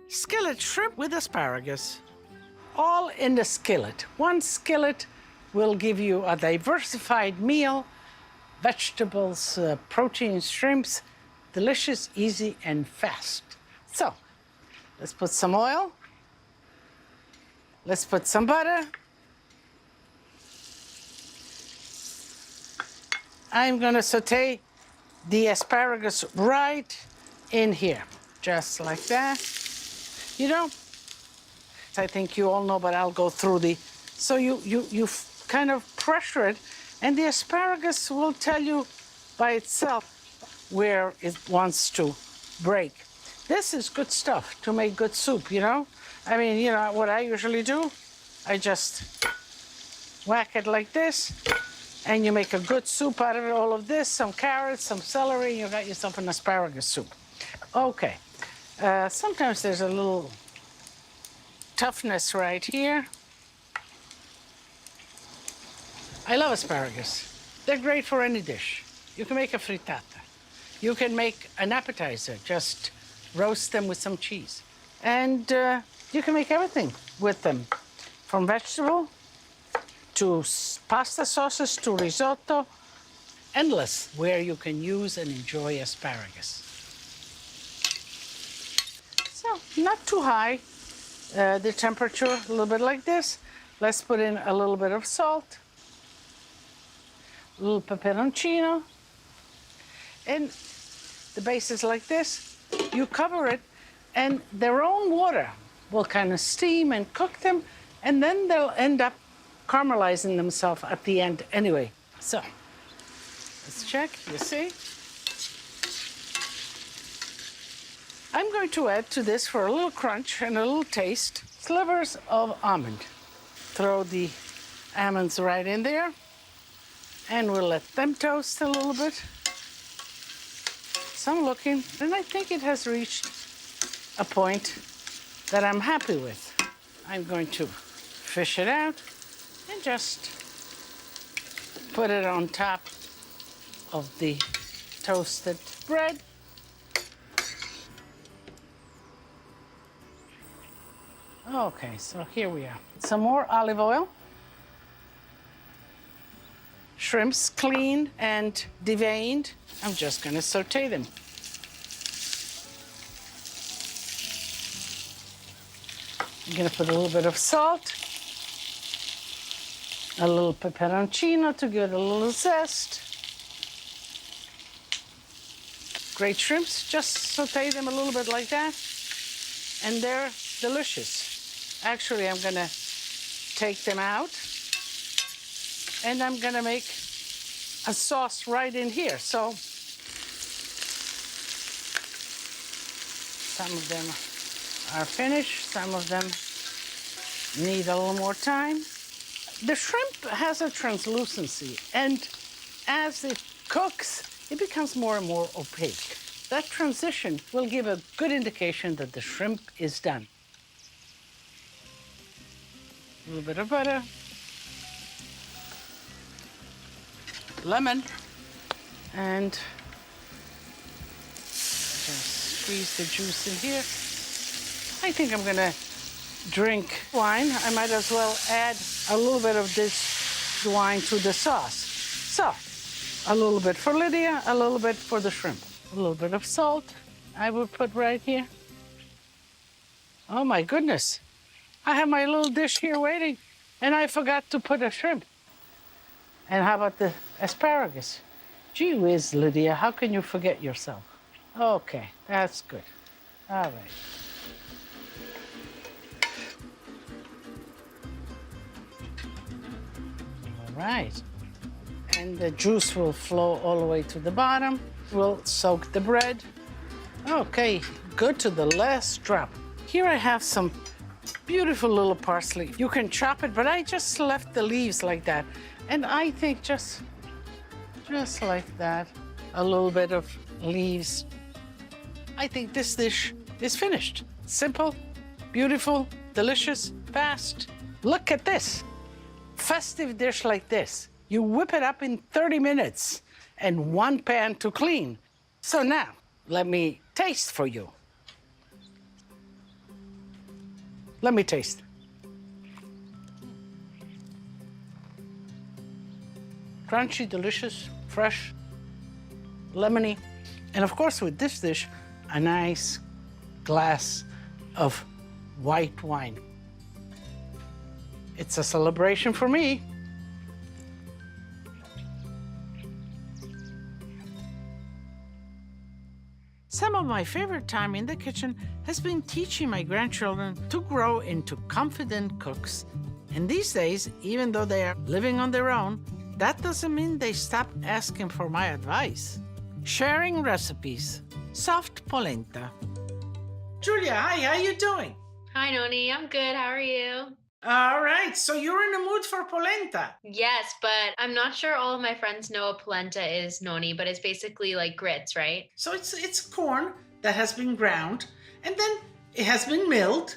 Skillet shrimp with asparagus. All in the skillet. One skillet will give you a diversified meal, vegetables, protein, shrimps, delicious, easy, and fast. So, let's put some oil. Let's put some butter. I'm gonna saute the asparagus right in here, just like that. You know, I think you all know, but I'll go through the, so you kind of pressure it, and the asparagus will tell you by itself where it wants to break. This is good stuff to make good soup, you know? I mean, you know, what I usually do, I just whack it like this, and you make a good soup out of it, all of this, some carrots, some celery, and you got yourself an asparagus soup. Okay, sometimes there's a little toughness right here. I love asparagus. They're great for any dish. You can make a frittata. You can make an appetizer, just roast them with some cheese. And you can make everything with them, from vegetable to pasta sauces to risotto. Endless where you can use and enjoy asparagus. So, not too high. The temperature, a little bit like this. Let's put in a little bit of salt, a little peperoncino, and the base is like this. You cover it, and their own water will kind of steam and cook them, and then they'll end up caramelizing themselves at the end anyway. So, let's check, you see? I'm going to add to this, for a little crunch and a little taste, slivers of almond. Throw the almonds right in there, and we'll let them toast a little bit. So I'm looking, and I think it has reached a point that I'm happy with. I'm going to fish it out and just put it on top of the toasted bread. Okay, so here we are. Some more olive oil. Shrimps cleaned and deveined. I'm just gonna saute them. I'm gonna put a little bit of salt, a little peperoncino to give it a little zest. Great shrimps, just saute them a little bit like that, and they're delicious. Actually, I'm gonna take them out, and I'm gonna make a sauce right in here. So some of them are finished, some of them need a little more time. The shrimp has a translucency, and as it cooks, it becomes more and more opaque. That transition will give a good indication that the shrimp is done. A little bit of butter, lemon, and just squeeze the juice in here. I think I'm gonna drink wine. I might as well add a little bit of this wine to the sauce. So, a little bit for Lidia, a little bit for the shrimp. A little bit of salt I will put right here. Oh my goodness. I have my little dish here waiting, and I forgot to put a shrimp. And how about the asparagus? Gee whiz, Lidia, how can you forget yourself? Okay, that's good. All right. All right. And the juice will flow all the way to the bottom. We'll soak the bread. Okay, good to the last drop. Here I have some beautiful little parsley. You can chop it, but I just left the leaves like that. And I think just like that, a little bit of leaves. I think this dish is finished. Simple, beautiful, delicious, fast. Look at this. Festive dish like this. You whip it up in 30 minutes and one pan to clean. So now, let me taste for you. Let me taste. Crunchy, delicious, fresh, lemony. And of course, with this dish, a nice glass of white wine. It's a celebration for me. Some of my favorite time in the kitchen has been teaching my grandchildren to grow into confident cooks. And these days, even though they are living on their own, that doesn't mean they stop asking for my advice. Sharing recipes. Soft polenta. Julia, hi, how you doing? Hi, Noni. I'm good. How are you? All right, so you're in the mood for polenta. Yes, but I'm not sure all of my friends know what polenta is, Noni, but it's basically like grits, right? So it's corn that has been ground, and then it has been milled,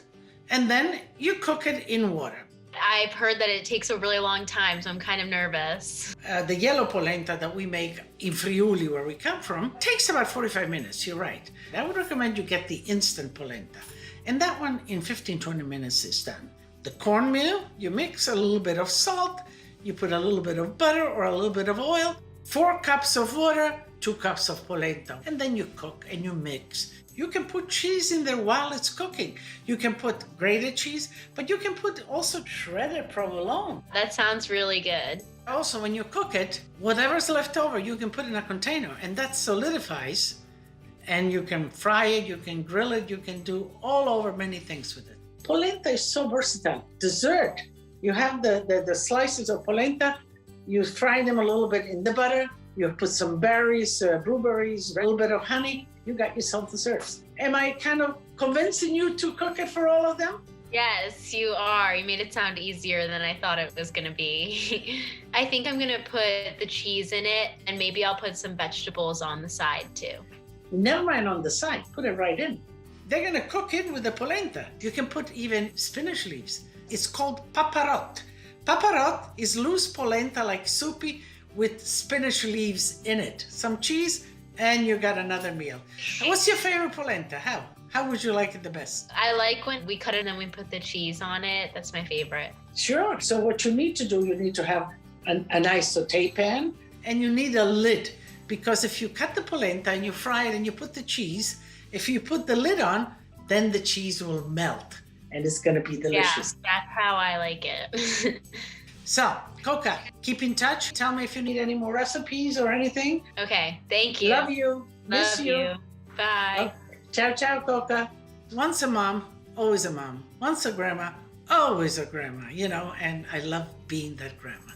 and then you cook it in water. I've heard that it takes a really long time, so I'm kind of nervous. The yellow polenta that we make in Friuli, where we come from, takes about 45 minutes, you're right. I would recommend you get the instant polenta. And that one in 15-20 minutes is done. The cornmeal, you mix a little bit of salt, you put a little bit of butter or a little bit of oil, 4 cups of water, 2 cups of polenta, and then you cook and you mix. You can put cheese in there while it's cooking. You can put grated cheese, but you can put also shredded provolone. That sounds really good. Also, when you cook it, whatever's left over, you can put in a container, and that solidifies, and you can fry it, you can grill it, you can do all over many things with it. Polenta is so versatile. Dessert, you have the slices of polenta, you fry them a little bit in the butter, you put some berries, blueberries, a little bit of honey, you got yourself desserts. Am I kind of convincing you to cook it for all of them? Yes, you are. You made it sound easier than I thought it was going to be. I think I'm going to put the cheese in it, and maybe I'll put some vegetables on the side too. Never mind on the side, put it right in. They're gonna cook it with the polenta. You can put even spinach leaves. It's called paparot. Paparot is loose polenta, like soupy, with spinach leaves in it. Some cheese, and you got another meal. And what's your favorite polenta? How would you like it the best? I like when we cut it and we put the cheese on it. That's my favorite. Sure, so what you need to do, you need to have a nice saute pan, and you need a lid. Because if you cut the polenta and you fry it and you put the cheese, if you put the lid on, then the cheese will melt and it's gonna be delicious. Yeah, that's how I like it. So, Coca, keep in touch. Tell me if you need any more recipes or anything. Okay, thank you. Love you. Miss Love you. Bye. Okay. Ciao, ciao, Coca. Once a mom, always a mom. Once a grandma, always a grandma, and I love being that grandma.